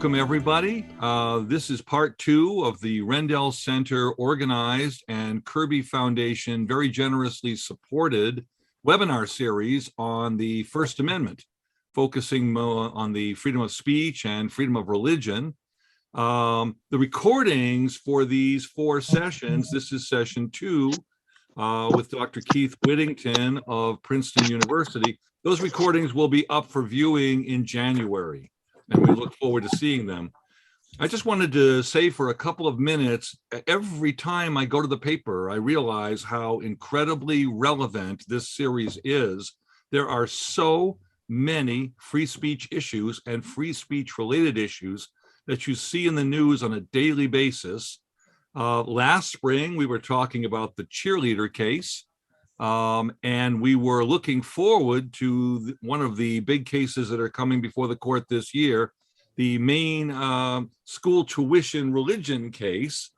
Welcome, everybody. This is part 2 of the Rendell Center organized and Kirby Foundation very generously supported webinar series on the First Amendment, focusing more on the freedom of speech and freedom of religion. The recordings for these 4 sessions, this is session 2 with Dr. Keith Whittington of Princeton University. Those recordings will be up for viewing in January, and we look forward to seeing them. I just wanted to say for a couple of minutes, every time I go to the paper, I realize how incredibly relevant this series is. There are so many free speech issues and free speech related issues that you see in the news on a daily basis. Last spring, we were talking about the cheerleader case, and we were looking forward to one of the big cases that are coming before the court this year, the Maine school tuition religion case.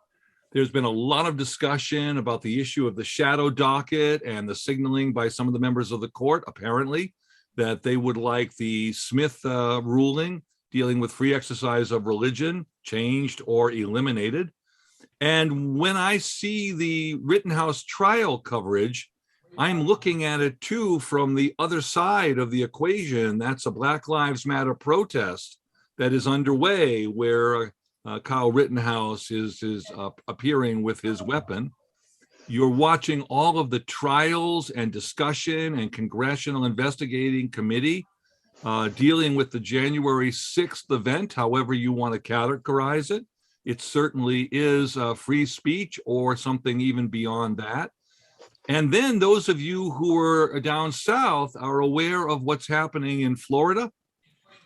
There's been a lot of discussion about the issue of the shadow docket and the signaling by some of the members of the court, apparently, that they would like the Smith ruling dealing with free exercise of religion changed or eliminated. And when I see the Rittenhouse trial coverage, I'm looking at it too from the other side of the equation. That's a Black Lives Matter protest that is underway, where Kyle Rittenhouse is appearing with his weapon. You're watching all of the trials and discussion and congressional investigating committee dealing with the January 6th event, however you want to categorize it. It certainly is free speech or something even beyond that. And then those of you who are down south are aware of what's happening in Florida.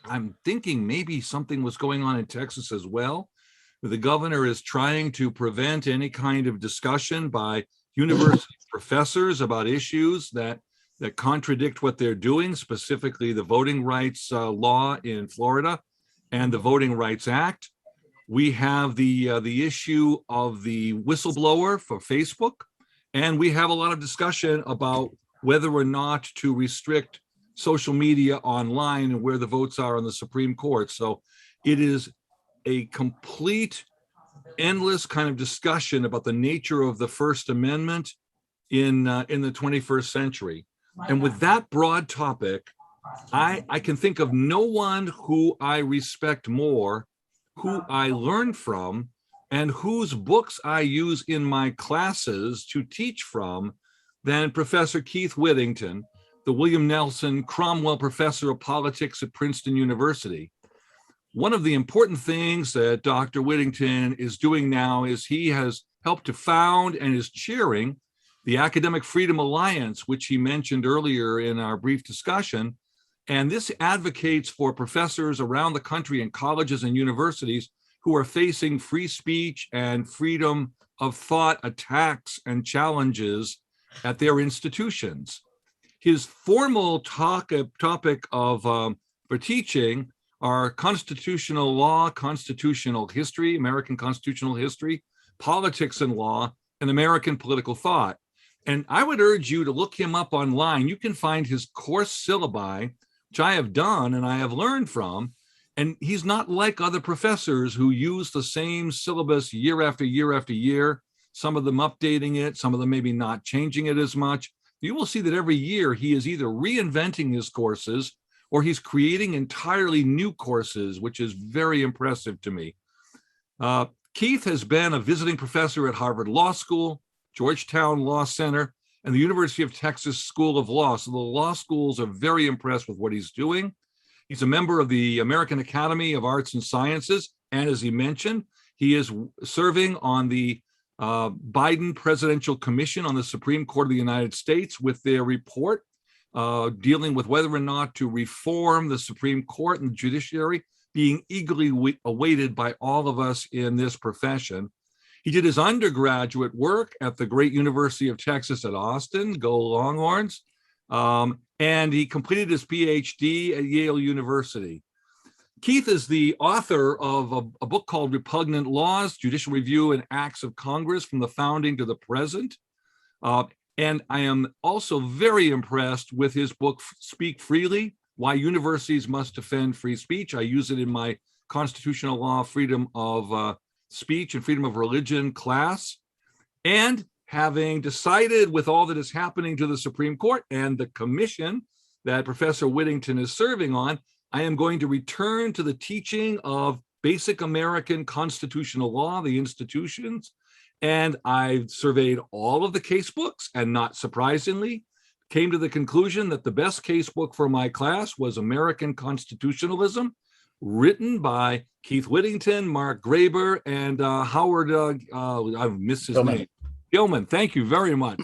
I'm thinking maybe something was going on in Texas as well. The governor is trying to prevent any kind of discussion by university professors about issues that contradict what they're doing, specifically the voting rights law in Florida and the Voting Rights Act. We have the issue of the whistleblower for Facebook. And we have a lot of discussion about whether or not to restrict social media online and where the votes are on the Supreme Court. So it is a complete, endless kind of discussion about the nature of the First Amendment in the 21st century. And with that broad topic, I can think of no one who I respect more, who I learn from, and whose books I use in my classes to teach from than Professor Keith Whittington, the William Nelson Cromwell Professor of Politics at Princeton University. One of the important things that Dr. Whittington is doing now is he has helped to found and is chairing the Academic Freedom Alliance, which he mentioned earlier in our brief discussion. And this advocates for professors around the country in colleges and universities who are facing free speech and freedom of thought attacks and challenges at their institutions. His formal topic of for teaching are constitutional law, constitutional history, American constitutional history, politics and law, and American political thought. And I would urge you to look him up online. You can find his course syllabi, which I have done and I have learned from. And he's not like other professors who use the same syllabus year after year after year, some of them updating it, some of them maybe not changing it as much. You will see that every year he is either reinventing his courses or he's creating entirely new courses, which is very impressive to me. Keith has been a visiting professor at Harvard Law School, Georgetown Law Center, and the University of Texas School of Law. So the law schools are very impressed with what he's doing. He's a member of the American Academy of Arts and Sciences. And as he mentioned, he is serving on the Biden Presidential Commission on the Supreme Court of the United States with their report dealing with whether or not to reform the Supreme Court and the judiciary, being eagerly awaited by all of us in this profession. He did his undergraduate work at the great University of Texas at Austin, go Longhorns. And he completed his PhD at Yale University. Keith is the author of a book called Repugnant Laws, Judicial Review and Acts of Congress from the Founding to the Present. And I am also very impressed with his book, Speak Freely, Why Universities Must Defend Free Speech. I use it in my constitutional law, freedom of speech and freedom of religion class. And having decided with all that is happening to the Supreme Court and the commission that Professor Whittington is serving on, I am going to return to the teaching of basic American constitutional law, the institutions. And I've surveyed all of the case books, and not surprisingly, came to the conclusion that the best case book for my class was American Constitutionalism, written by Keith Whittington, Mark Graber, and Howard, I've missed his name. Gilman, thank you very much.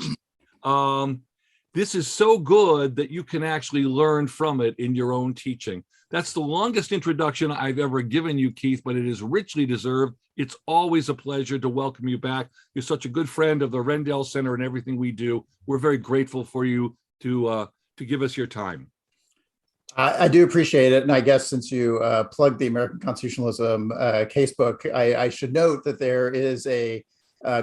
This is so good that you can actually learn from it in your own teaching. That's the longest introduction I've ever given you, Keith, but it is richly deserved. It's always a pleasure to welcome you back. You're such a good friend of the Rendell Center and everything we do. We're very grateful for you to give us your time. I do appreciate it. And I guess since you plugged the American Constitutionalism casebook, I should note that there is a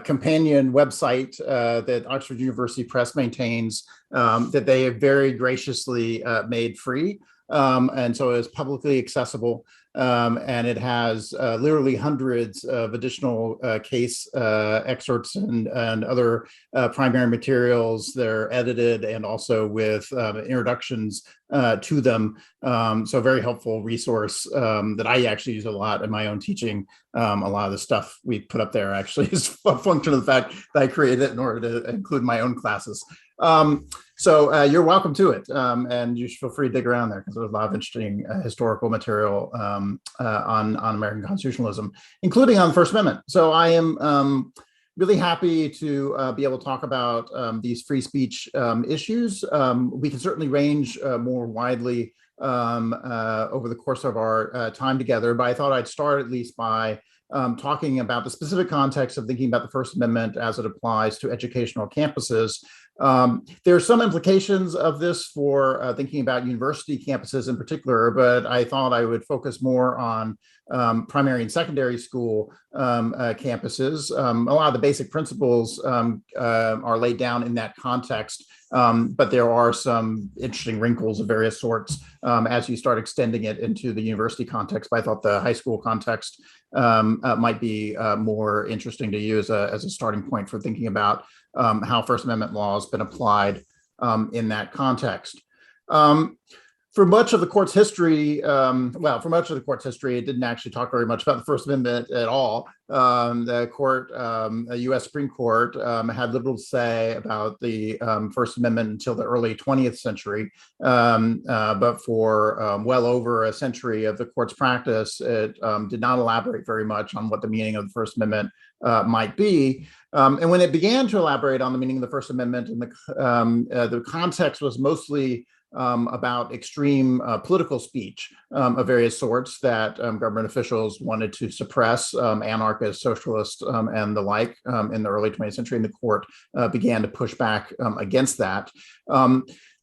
companion website that Oxford University Press maintains that they have very graciously made free. And so it's publicly accessible. And it has literally hundreds of additional case excerpts and other primary materials. They're edited and also with introductions to them. So a very helpful resource that I actually use a lot in my own teaching. A lot of the stuff we put up there actually is a function of the fact that I created it in order to include my own classes. So you're welcome to it, and you should feel free to dig around there because there's a lot of interesting historical material on American constitutionalism, including on the First Amendment. So I am really happy to be able to talk about these free speech issues. We can certainly range more widely over the course of our time together, but I thought I'd start at least by talking about the specific context of thinking about the First Amendment as it applies to educational campuses. There are some implications of this for thinking about university campuses in particular, but I thought I would focus more on primary and secondary school campuses. A lot of the basic principles are laid down in that context, but there are some interesting wrinkles of various sorts as you start extending it into the university context. But I thought the high school context might be more interesting to you as a starting point for thinking about how First Amendment law has been applied in that context. For much of the court's history, it didn't actually talk very much about the First Amendment at all. The court, the U.S. Supreme Court, had little to say about the First Amendment until the early 20th century. But for well over a century of the court's practice, it did not elaborate very much on what the meaning of the First Amendment might be. And when it began to elaborate on the meaning of the First Amendment, and the context was mostly about extreme political speech of various sorts that government officials wanted to suppress, anarchists, socialists, and the like in the early 20th century, and the court began to push back against that.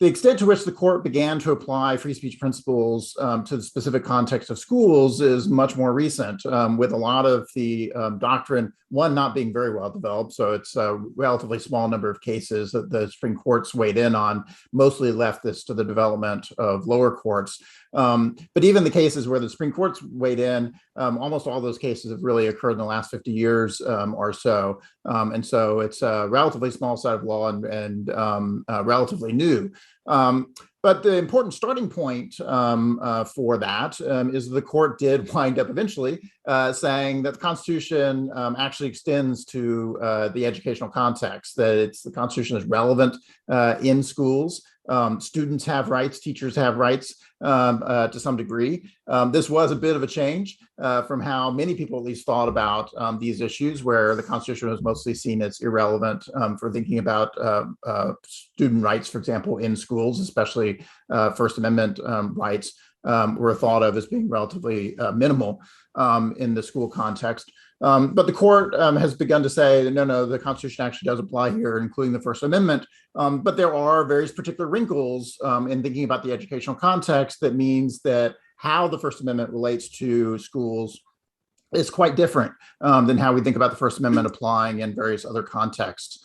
The extent to which the court began to apply free speech principles to the specific context of schools is much more recent, with a lot of the doctrine, one, not being very well developed. So it's a relatively small number of cases that the Supreme Court's weighed in on, mostly left this to the development of lower courts. But even the cases where the Supreme Court's weighed in, almost all those cases have really occurred in the last 50 years or so. And so it's a relatively small set of law and relatively new. But the important starting point for that is the court did wind up eventually saying that the Constitution actually extends to the educational context, that the Constitution is relevant in schools. Students have rights, teachers have rights to some degree. This was a bit of a change from how many people at least thought about these issues, where the Constitution was mostly seen as irrelevant for thinking about student rights, for example, in schools, especially First Amendment rights were thought of as being relatively minimal in the school context. But the court has begun to say, no, the Constitution actually does apply here, including the First Amendment. But there are various particular wrinkles in thinking about the educational context that means that how the First Amendment relates to schools is quite different than how we think about the First Amendment applying in various other contexts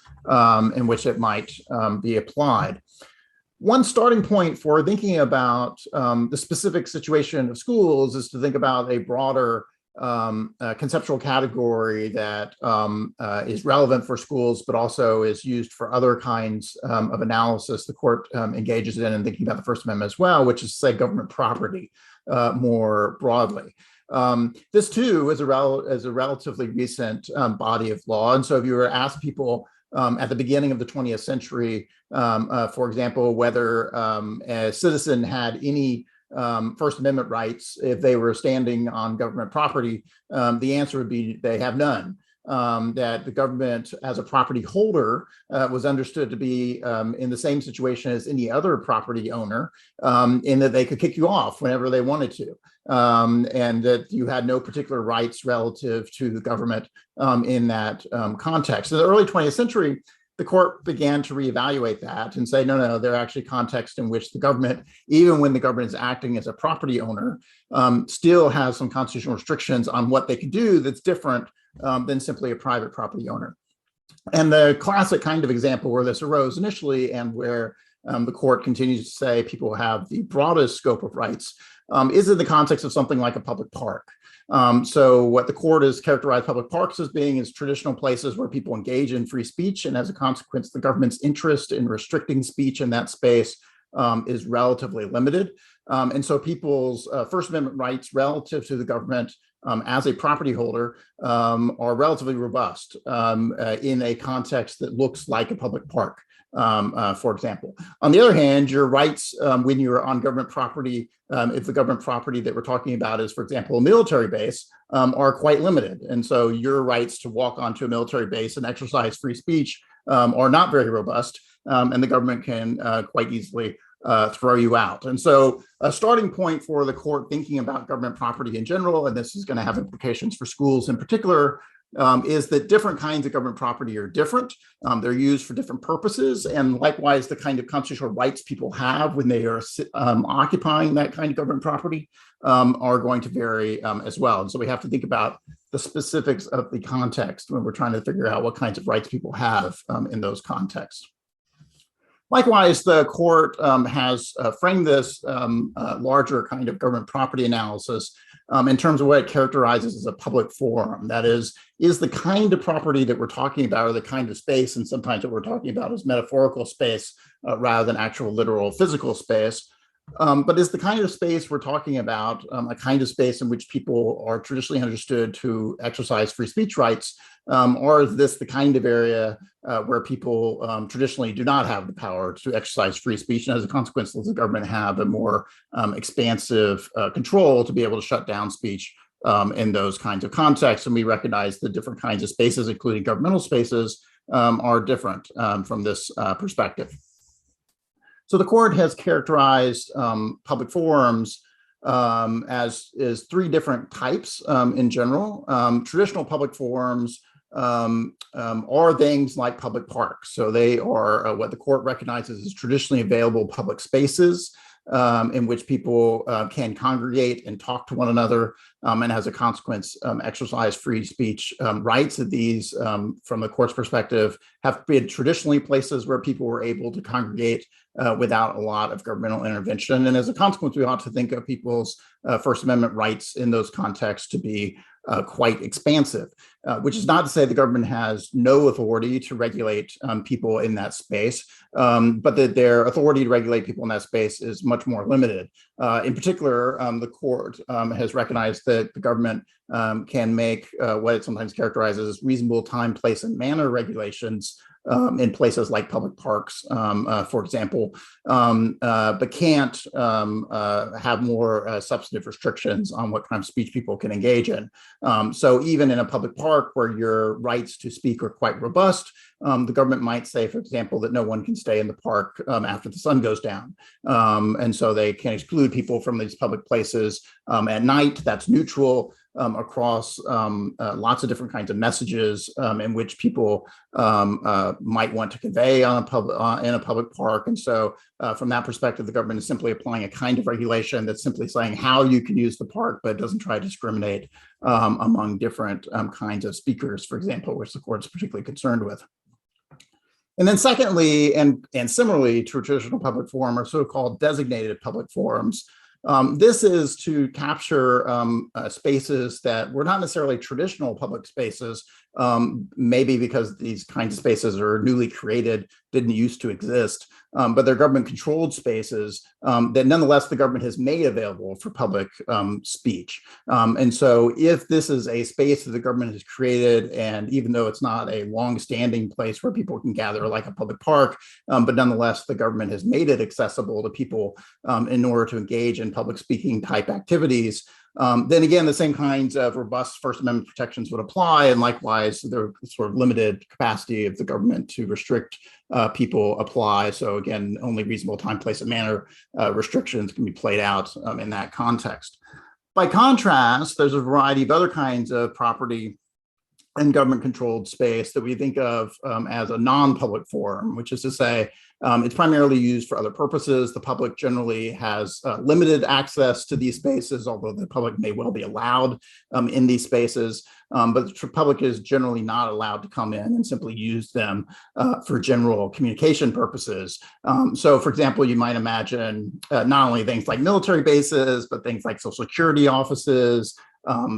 in which it might be applied. One starting point for thinking about the specific situation of schools is to think about a broader conceptual category that is relevant for schools, but also is used for other kinds of analysis the court engages in thinking about the First Amendment as well, which is, say, government property more broadly. This too is a relatively recent body of law. And so if you were to ask people at the beginning of the 20th century, for example, whether a citizen had any First Amendment rights if they were standing on government property, the answer would be they have none. That the government as a property holder was understood to be in the same situation as any other property owner, in that they could kick you off whenever they wanted to, and that you had no particular rights relative to the government in that context. In the early 20th century, the court began to reevaluate that and say, no, there are actually contexts in which the government, even when the government is acting as a property owner, still has some constitutional restrictions on what they can do that's different than simply a private property owner. And the classic kind of example where this arose initially and where the court continues to say people have the broadest scope of rights is in the context of something like a public park. So what the court has characterized public parks as being is traditional places where people engage in free speech, and as a consequence, the government's interest in restricting speech in that space is relatively limited. And so people's First Amendment rights relative to the government as a property holder are relatively robust in a context that looks like a public park, for example. On the other hand, your rights when you're on government property, if the government property that we're talking about is, for example, a military base, are quite limited. And so your rights to walk onto a military base and exercise free speech are not very robust, and the government can quite easily throw you out. And so a starting point for the court thinking about government property in general, and this is going to have implications for schools in particular, is that different kinds of government property are different. They're used for different purposes. And likewise, the kind of constitutional rights people have when they are occupying that kind of government property are going to vary as well. And so we have to think about the specifics of the context when we're trying to figure out what kinds of rights people have in those contexts. Likewise, the court has framed this larger kind of government property analysis in terms of what it characterizes as a public forum. That is the kind of property that we're talking about, or the kind of space, and sometimes what we're talking about is metaphorical space rather than actual literal physical space. But is the kind of space we're talking about a kind of space in which people are traditionally understood to exercise free speech rights, or is this the kind of area where people traditionally do not have the power to exercise free speech, and as a consequence, does the government have a more expansive control to be able to shut down speech in those kinds of contexts? And we recognize the different kinds of spaces, including governmental spaces, are different from this perspective. So the court has characterized public forums as three different types in general. Traditional public forums are things like public parks. So they are what the court recognizes as traditionally available public spaces in which people can congregate and talk to one another, and as a consequence, exercise free speech rights. These, from the court's perspective, have been traditionally places where people were able to congregate without a lot of governmental intervention. And as a consequence, we ought to think of people's First Amendment rights in those contexts to be quite expansive, which is not to say the government has no authority to regulate people in that space, but that their authority to regulate people in that space is much more limited. In particular, the court has recognized that the government can make what it sometimes characterizes as reasonable time, place, and manner regulations in places like public parks, for example, but can't have more substantive restrictions on what kind of speech people can engage in. So even in a public park where your rights to speak are quite robust, the government might say, for example, that no one can stay in the park after the sun goes down. And so they can exclude people from these public places at night. That's neutral across lots of different kinds of messages in which people might want to convey on in a public park. And so from that perspective, the government is simply applying a kind of regulation that's simply saying how you can use the park, but it doesn't try to discriminate among different kinds of speakers, for example, which the court is particularly concerned with. And then secondly, and similarly to a traditional public forum, are so-called designated public forums. This is to capture spaces that were not necessarily traditional public spaces, maybe because these kinds of spaces are newly created, didn't used to exist, but they're government-controlled spaces that nonetheless the government has made available for public speech. And so if this is a space that the government has created, and even though it's not a long-standing place where people can gather like a public park, but nonetheless the government has made it accessible to people in order to engage in public speaking type activities, then again, the same kinds of robust First Amendment protections would apply. And likewise, the sort of limited capacity of the government to restrict people apply. So again, only reasonable time, place, and manner restrictions can be played out in that context. By contrast, there's a variety of other kinds of property and government-controlled space that we think of as a non-public forum, which is to say, it's primarily used for other purposes. The public generally has limited access to these spaces, although the public may well be allowed in these spaces. But the public is generally not allowed to come in and simply use them for general communication purposes. So, for example, you might imagine not only things like military bases, but things like Social Security offices,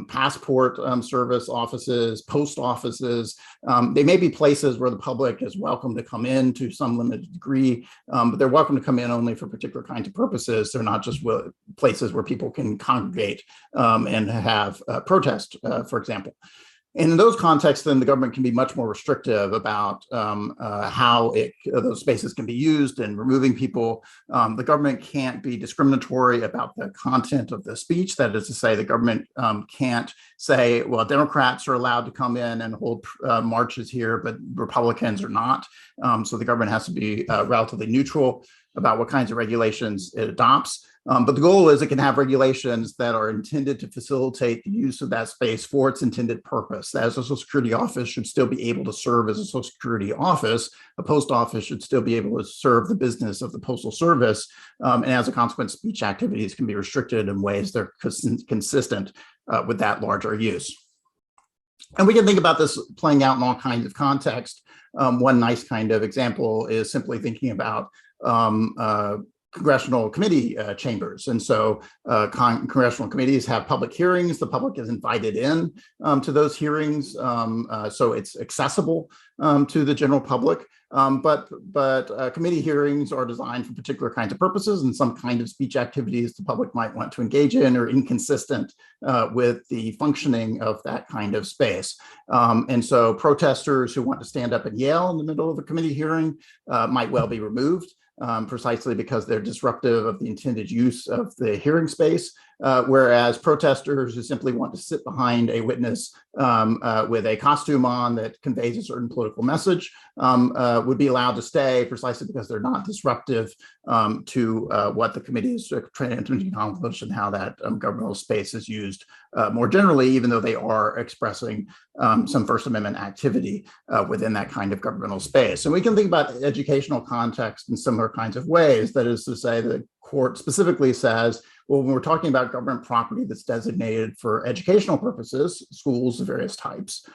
passport service offices, post offices. They may be places where the public is welcome to come in to some limited degree, but they're welcome to come in only for particular kinds of purposes. They're not just places where people can congregate and have protest, for example. And in those contexts, then the government can be much more restrictive about how those spaces can be used and removing people. The government can't be discriminatory about the content of the speech. That is to say, the government can't say, well, Democrats are allowed to come in and hold marches here, but Republicans are not. So the government has to be relatively neutral about what kinds of regulations it adopts. But the goal is it can have regulations that are intended to facilitate the use of that space for its intended purpose. As a Social Security office should still be able to serve as a Social Security office, a post office should still be able to serve the business of the Postal Service. And as a consequence, speech activities can be restricted in ways that are consistent with that larger use. And we can think about this playing out in all kinds of contexts. One nice kind of example is simply thinking about congressional committee chambers. And so congressional committees have public hearings. The public is invited in to those hearings. So it's accessible to the general public. But committee hearings are designed for particular kinds of purposes, and some kind of speech activities the public might want to engage in are inconsistent with the functioning of that kind of space. And so protesters who want to stand up and yell in the middle of a committee hearing might well be removed. Precisely because they're disruptive of the intended use of the hearing space, whereas protesters who simply want to sit behind a witness with a costume on that conveys a certain political message would be allowed to stay precisely because they're not disruptive to what the committee is trying to accomplish and how that governmental space is used more generally, even though they are expressing some First Amendment activity within that kind of governmental space. And we can think about educational context in similar kinds of ways. That is to say, the court specifically says, well, when we're talking about government property that's designated for educational purposes, schools of various types,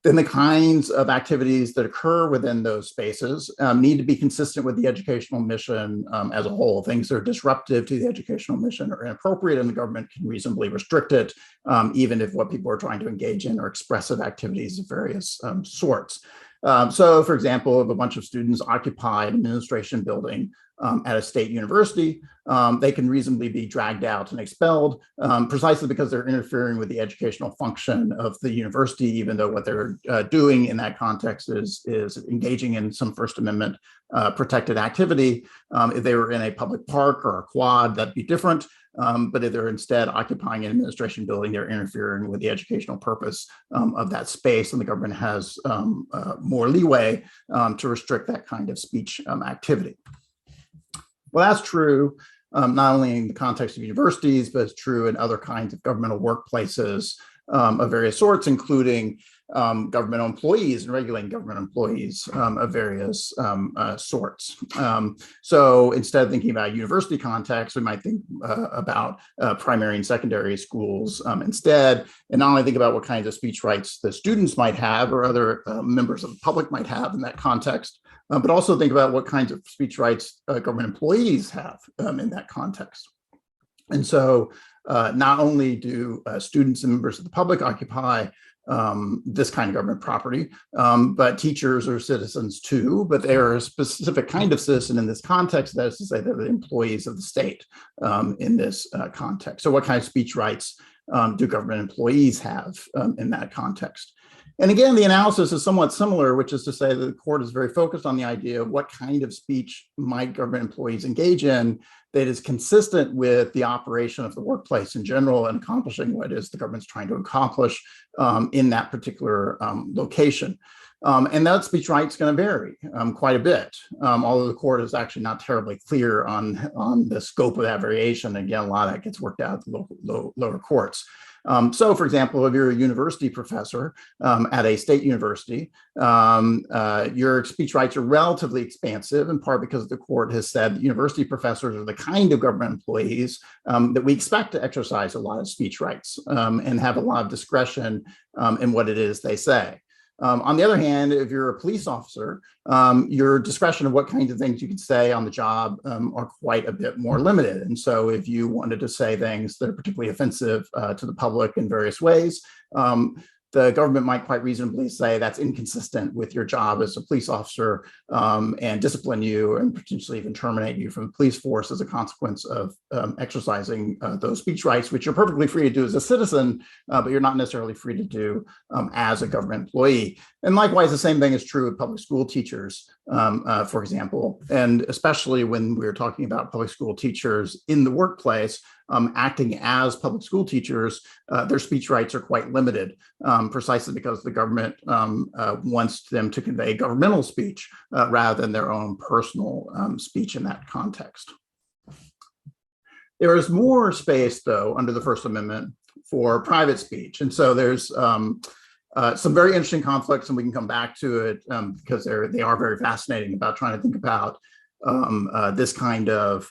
then the kinds of activities that occur within those spaces need to be consistent with the educational mission as a whole. Things that are disruptive to the educational mission are inappropriate, and the government can reasonably restrict it, even if what people are trying to engage in are expressive activities of various sorts. So, for example, if a bunch of students occupy an administration building at a state university, they can reasonably be dragged out and expelled precisely because they're interfering with the educational function of the university, even though what they're doing in that context is engaging in some First Amendment protected activity. If they were in a public park or a quad, that'd be different. But if they're instead occupying an administration building, they're interfering with the educational purpose of that space, and the government has more leeway to restrict that kind of speech activity. Well, that's true not only in the context of universities, but it's true in other kinds of governmental workplaces of various sorts, including government employees and regulating government employees of various sorts. So instead of thinking about university context, we might think about primary and secondary schools instead, and not only think about what kinds of speech rights the students might have or other members of the public might have in that context, but also think about what kinds of speech rights government employees have in that context. And so not only do students and members of the public occupy this kind of government property, but teachers are citizens too, but they are a specific kind of citizen in this context. That is to say, they're the employees of the state in this context. So what kind of speech rights do government employees have in that context? And again, the analysis is somewhat similar, which is to say that the court is very focused on the idea of what kind of speech might government employees engage in that is consistent with the operation of the workplace in general and accomplishing what it is the government's trying to accomplish in that particular location. And that speech right is going to vary quite a bit, although the court is actually not terribly clear on the scope of that variation. Again, a lot of that gets worked out at the lower courts. So, for example, if you're a university professor at a state university, your speech rights are relatively expansive, in part because the court has said that university professors are the kind of government employees that we expect to exercise a lot of speech rights and have a lot of discretion in what it is they say. On the other hand, if you're a police officer, your discretion of what kinds of things you can say on the job are quite a bit more limited. And so if you wanted to say things that are particularly offensive to the public in various ways, the government might quite reasonably say that's inconsistent with your job as a police officer and discipline you and potentially even terminate you from the police force as a consequence of exercising those speech rights, which you're perfectly free to do as a citizen, but you're not necessarily free to do as a government employee. And likewise, the same thing is true with public school teachers, for example, and especially when we're talking about public school teachers in the workplace, acting as public school teachers, their speech rights are quite limited, precisely because the government wants them to convey governmental speech rather than their own personal speech in that context. There is more space, though, under the First Amendment for private speech. And so there's some very interesting conflicts, and we can come back to it because they are very fascinating about trying to think about this kind of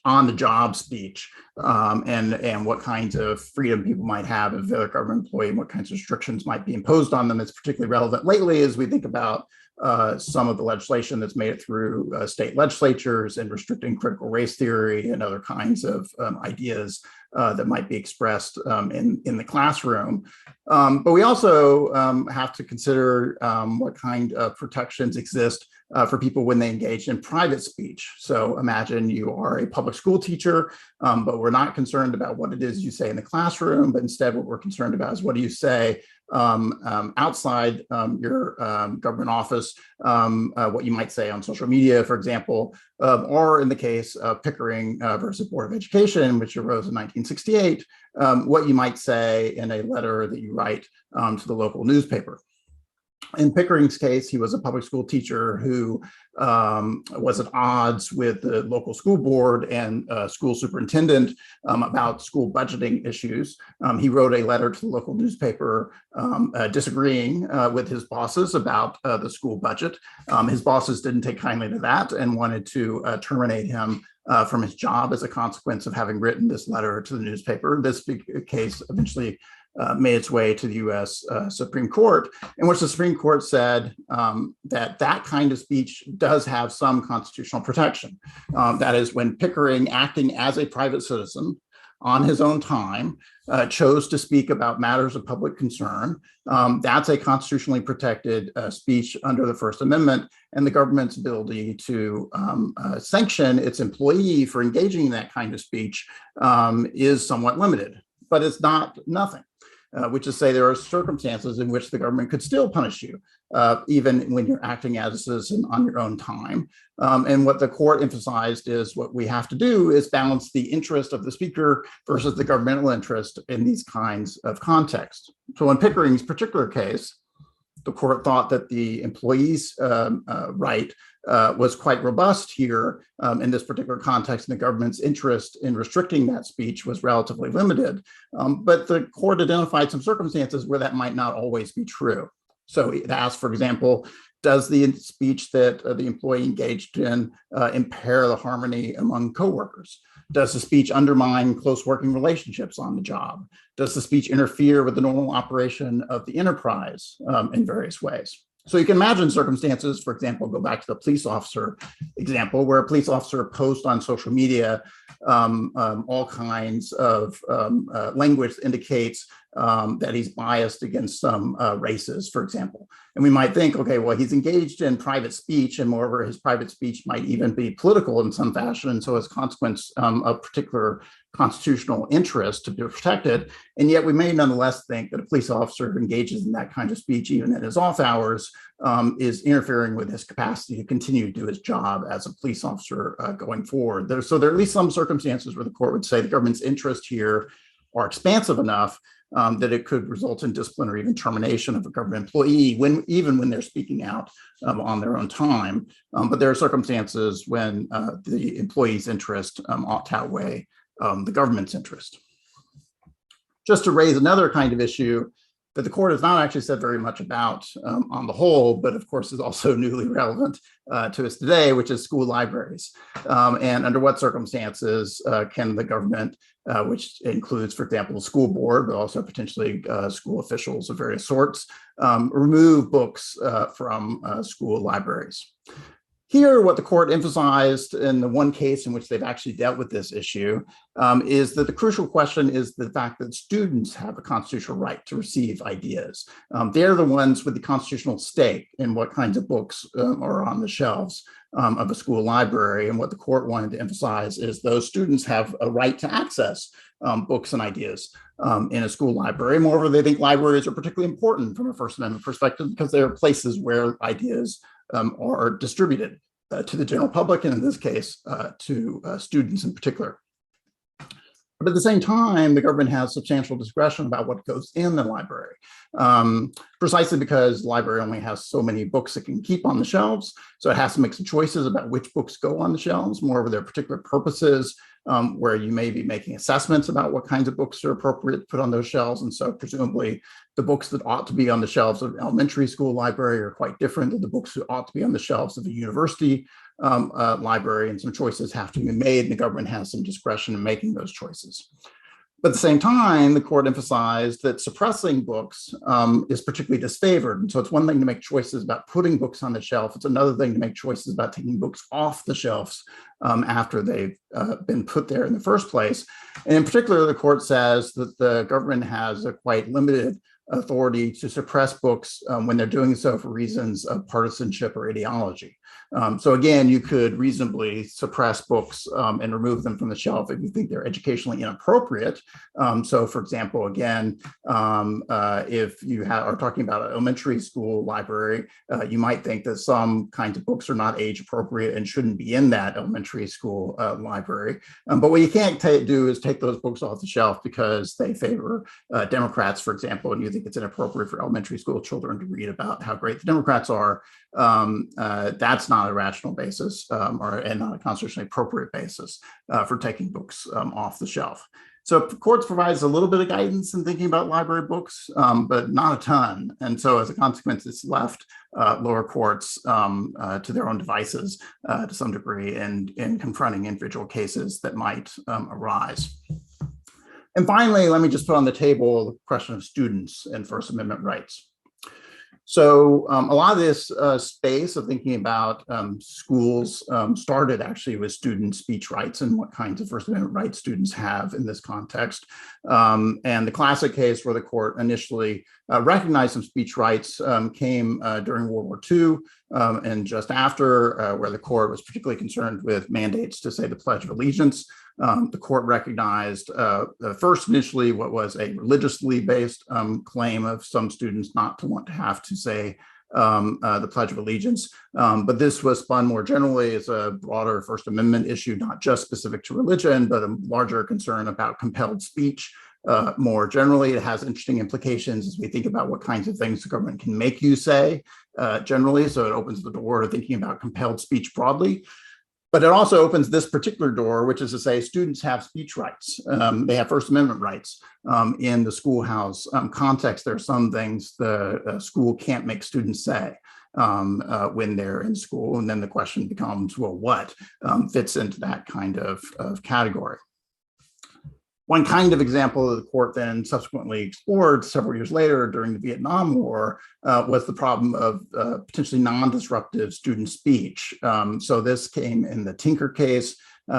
on-the-job speech and what kinds of freedom people might have if they're a government employee and what kinds of restrictions might be imposed on them. It's particularly relevant lately as we think about some of the legislation that's made it through state legislatures and restricting critical race theory and other kinds of ideas that might be expressed in the classroom. But we also have to consider what kind of protections exist for people when they engage in private speech. So imagine you are a public school teacher, but we're not concerned about what it is you say in the classroom, but instead what we're concerned about is what do you say outside your government office, what you might say on social media, for example, or in the case of Pickering versus Board of Education, which arose in 1968, what you might say in a letter that you write to the local newspaper. In Pickering's case, he was a public school teacher who was at odds with the local school board and school superintendent about school budgeting issues. He wrote a letter to the local newspaper disagreeing with his bosses about the school budget. His bosses didn't take kindly to that and wanted to terminate him from his job as a consequence of having written this letter to the newspaper. This case eventually made its way to the US Supreme Court, in which the Supreme Court said that kind of speech does have some constitutional protection. That is, when Pickering, acting as a private citizen on his own time, chose to speak about matters of public concern, that's a constitutionally protected speech under the First Amendment, and the government's ability to sanction its employee for engaging in that kind of speech is somewhat limited, but it's not nothing. Which is to say there are circumstances in which the government could still punish you, even when you're acting as a citizen on your own time. And what the court emphasized is what we have to do is balance the interest of the speaker versus the governmental interest in these kinds of contexts. So in Pickering's particular case, the court thought that the employee's right was quite robust here in this particular context, and the government's interest in restricting that speech was relatively limited. But the court identified some circumstances where that might not always be true. So it asked, for example, does the speech that the employee engaged in impair the harmony among coworkers? Does the speech undermine close working relationships on the job? Does the speech interfere with the normal operation of the enterprise in various ways? So you can imagine circumstances, for example, go back to the police officer example, where a police officer posts on social media all kinds of language that indicates that he's biased against some races, for example. And we might think, okay, well, he's engaged in private speech, and moreover, his private speech might even be political in some fashion. And so as a consequence, a particular constitutional interest to be protected. And yet we may nonetheless think that a police officer who engages in that kind of speech, even in his off hours, is interfering with his capacity to continue to do his job as a police officer going forward. So there are at least some circumstances where the court would say the government's interests here are expansive enough that it could result in discipline or even termination of a government employee, even when they're speaking out on their own time. But there are circumstances when the employee's interest ought to outweigh the government's interest. Just to raise another kind of issue that the court has not actually said very much about on the whole, but of course is also newly relevant to us today, which is school libraries. And under what circumstances can the government, which includes, for example, the school board, but also potentially school officials of various sorts, remove books from school libraries? Here, what the court emphasized in the one case in which they've actually dealt with this issue is that the crucial question is the fact that students have a constitutional right to receive ideas. They're the ones with the constitutional stake in what kinds of books are on the shelves of a school library. And what the court wanted to emphasize is those students have a right to access books and ideas in a school library. Moreover, they think libraries are particularly important from a First Amendment perspective because they are places where ideas are distributed to the general public, and in this case, to students in particular. But at the same time, the government has substantial discretion about what goes in the library, precisely because the library only has so many books it can keep on the shelves. So it has to make some choices about which books go on the shelves. Moreover, there are particular purposes where you may be making assessments about what kinds of books are appropriate to put on those shelves. And so presumably the books that ought to be on the shelves of an elementary school library are quite different than the books that ought to be on the shelves of a university library, and some choices have to be made, and the government has some discretion in making those choices. But at the same time, the court emphasized that suppressing books is particularly disfavored. And so it's one thing to make choices about putting books on the shelf. It's another thing to make choices about taking books off the shelves after they've been put there in the first place. And in particular, the court says that the government has a quite limited authority to suppress books when they're doing so for reasons of partisanship or ideology. So again, you could reasonably suppress books and remove them from the shelf if you think they're educationally inappropriate. So for example, again, if you are talking about an elementary school library, you might think that some kinds of books are not age appropriate and shouldn't be in that elementary school library. But what you can't do is take those books off the shelf because they favor Democrats, for example, and you think it's inappropriate for elementary school children to read about how great the Democrats are. That's not a rational basis and not a constitutionally appropriate basis for taking books off the shelf. So courts provides a little bit of guidance in thinking about library books, but not a ton. And so as a consequence, it's left lower courts to their own devices to some degree in confronting individual cases that might arise. And finally, let me just put on the table the question of students and First Amendment rights. So a lot of this space of thinking about schools started actually with student speech rights and what kinds of First Amendment rights students have in this context. And the classic case where the court initially recognized some speech rights came during World War II and just after, where the court was particularly concerned with mandates to say the Pledge of Allegiance. The court recognized first initially what was a religiously based claim of some students not to want to have to say the Pledge of Allegiance. But this was spun more generally as a broader First Amendment issue, not just specific to religion, but a larger concern about compelled speech. More generally, it has interesting implications as we think about what kinds of things the government can make you say generally. So it opens the door to thinking about compelled speech broadly. But it also opens this particular door, which is to say students have speech rights. They have First Amendment rights in the schoolhouse context. There are some things the school can't make students say when they're in school. And then the question becomes, well, what fits into that kind of category? One kind of example that the court then subsequently explored several years later during the Vietnam War was the problem of potentially non-disruptive student speech. So this came in the Tinker case,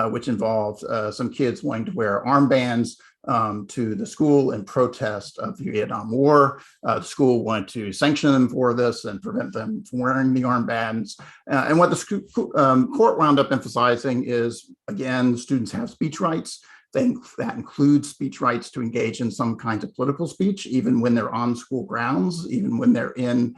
which involved some kids wanting to wear armbands to the school in protest of the Vietnam War. The school wanted to sanction them for this and prevent them from wearing the armbands. And what the court wound up emphasizing is, again, students have speech rights. That includes speech rights to engage in some kinds of political speech, even when they're on school grounds, even when they're in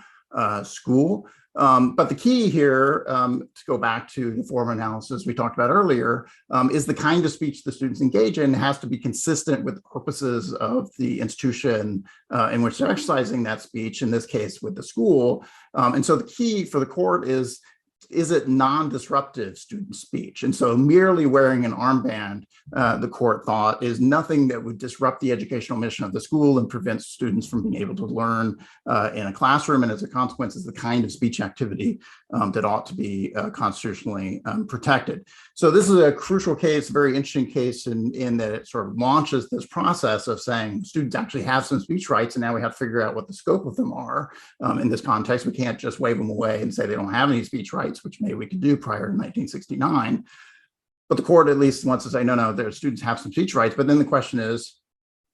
school. But the key here, to go back to the form analysis we talked about earlier, is the kind of speech the students engage in has to be consistent with the purposes of the institution in which they're exercising that speech, in this case with the school. And so the key for the court is it non-disruptive student speech? And so merely wearing an armband, the court thought, is nothing that would disrupt the educational mission of the school and prevent students from being able to learn in a classroom. And as a consequence, is the kind of speech activity that ought to be constitutionally protected. So this is a crucial case, a very interesting case in that it sort of launches this process of saying students actually have some speech rights, and now we have to figure out what the scope of them are. In this context, we can't just wave them away and say they don't have any speech rights, which maybe we could do prior to 1969. But the court at least wants to say, no, their students have some speech rights. But then the question is,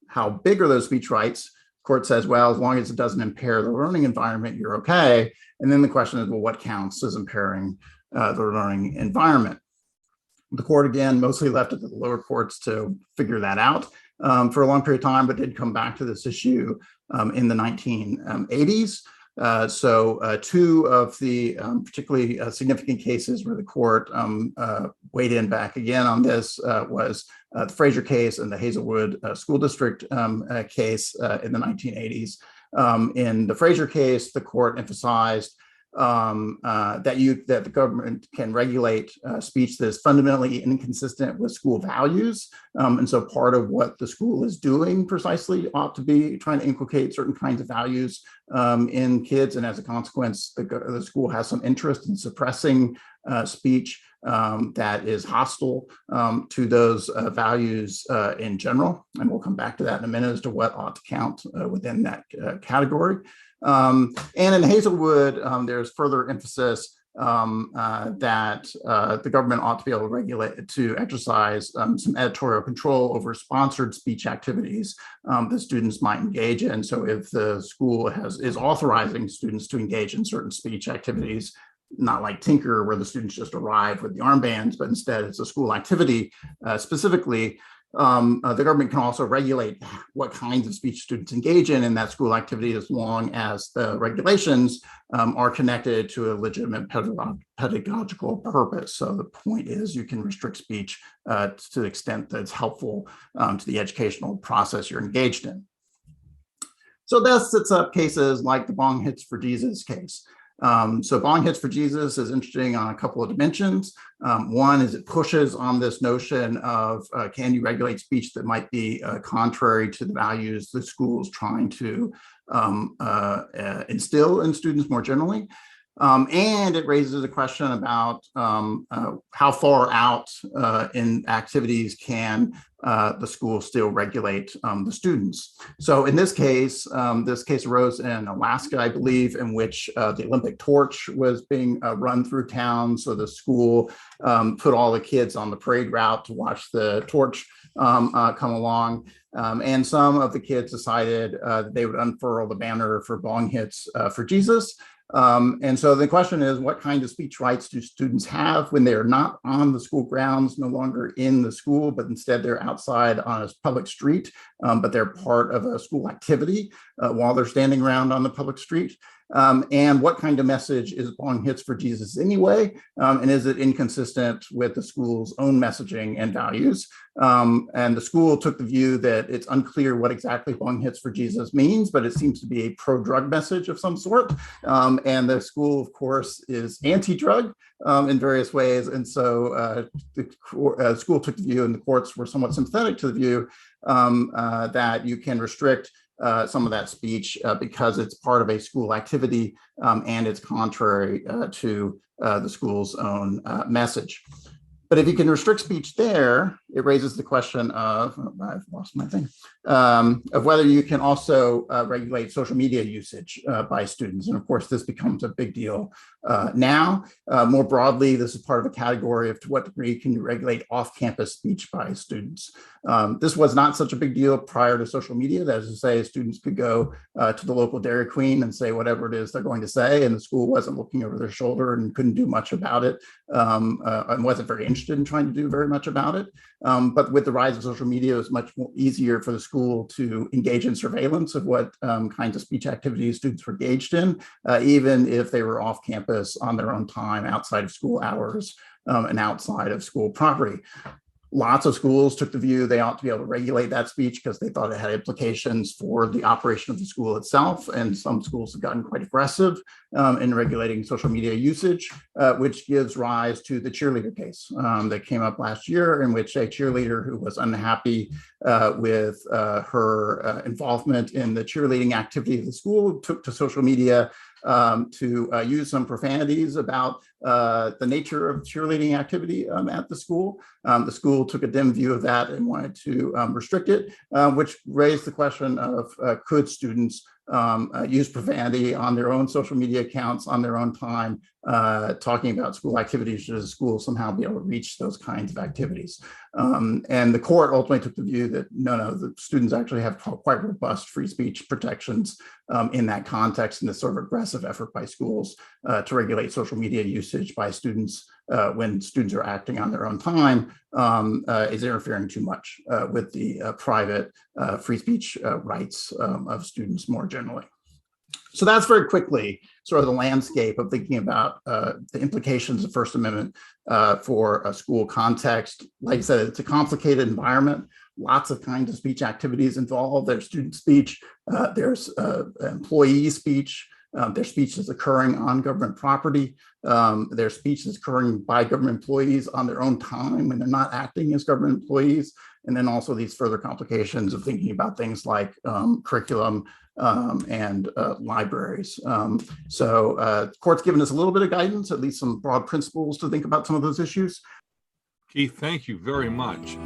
how big are those speech rights? The court says, well, as long as it doesn't impair the learning environment, you're okay. And then the question is, well, what counts as impairing the learning environment? The court, again, mostly left it to the lower courts to figure that out for a long period of time, but did come back to this issue in the 1980s. So two of the particularly significant cases where the court weighed in back again on this was the Fraser case and the Hazelwood School District case in the 1980s. In the Fraser case, the court emphasized that the government can regulate speech that is fundamentally inconsistent with school values. And so part of what the school is doing precisely ought to be trying to inculcate certain kinds of values in kids. And as a consequence, the school has some interest in suppressing speech that is hostile to those values in general. And we'll come back to that in a minute as to what ought to count within that category. And in Hazelwood, there's further emphasis that the government ought to be able to exercise some editorial control over sponsored speech activities that students might engage in. So if the school is authorizing students to engage in certain speech activities, not like Tinker, where the students just arrive with the armbands, but instead it's a school activity specifically, the government can also regulate what kinds of speech students engage in that school activity, as long as the regulations are connected to a legitimate pedagogical purpose. So the point is, you can restrict speech to the extent that it's helpful to the educational process you're engaged in. So that sets up cases like the Bong Hits for Jesus case. So Bong Hits for Jesus is interesting on a couple of dimensions. One is it pushes on this notion of can you regulate speech that might be contrary to the values the school is trying to instill in students more generally. And it raises a question about how far out in activities can the school still regulate the students. So in this case arose in Alaska, I believe, in which the Olympic torch was being run through town. So the school put all the kids on the parade route to watch the torch come along. And some of the kids decided that they would unfurl the banner for Bong Hits for Jesus. And so the question is, what kind of speech rights do students have when they're not on the school grounds, no longer in the school, but instead they're outside on a public street, but they're part of a school activity while they're standing around on the public street? And what kind of message is Bong Hits for Jesus anyway? And is it inconsistent with the school's own messaging and values? And the school took the view that it's unclear what exactly Bong Hits for Jesus means, but it seems to be a pro-drug message of some sort. And the school, of course, is anti-drug in various ways. And so the school took the view, and the courts were somewhat sympathetic to the view that you can restrict some of that speech because it's part of a school activity and it's contrary to the school's own message. But if you can restrict speech there, it raises the question of, I've lost my thing, of whether you can also regulate social media usage by students. And of course, this becomes a big deal now. More broadly, this is part of a category of to what degree can you regulate off-campus speech by students. This was not such a big deal prior to social media. That is to say, students could go to the local Dairy Queen and say whatever it is they're going to say, and the school wasn't looking over their shoulder and couldn't do much about it, and wasn't very interested in trying to do very much about it. But with the rise of social media, it was much more easier for the school to engage in surveillance of what kinds of speech activities students were engaged in, even if they were off campus on their own time, outside of school hours, and outside of school property. Lots of schools took the view they ought to be able to regulate that speech because they thought it had implications for the operation of the school itself. And some schools have gotten quite aggressive in regulating social media usage, which gives rise to the cheerleader case that came up last year, in which a cheerleader who was unhappy with her involvement in the cheerleading activity of the school took to social media to use some profanities about the nature of cheerleading activity at the school. The school took a dim view of that and wanted to restrict it, which raised the question of could students use profanity on their own social media accounts on their own time, talking about school activities. Should the school somehow be able to reach those kinds of activities? And the court ultimately took the view that no, the students actually have quite robust free speech protections in that context, and this sort of aggressive effort by schools to regulate social media usage by students when students are acting on their own time is interfering too much with the private free speech rights of students more generally. So that's very quickly sort of the landscape of thinking about the implications of First Amendment for a school context. Like I said, it's a complicated environment. Lots of kinds of speech activities involved. There's student speech, there's employee speech, there's speech that's occurring on government property. There's speech that's occurring by government employees on their own time when they're not acting as government employees. And then also these further complications of thinking about things like curriculum and libraries. So the court's given us a little bit of guidance, at least some broad principles to think about some of those issues. Keith, thank you very much.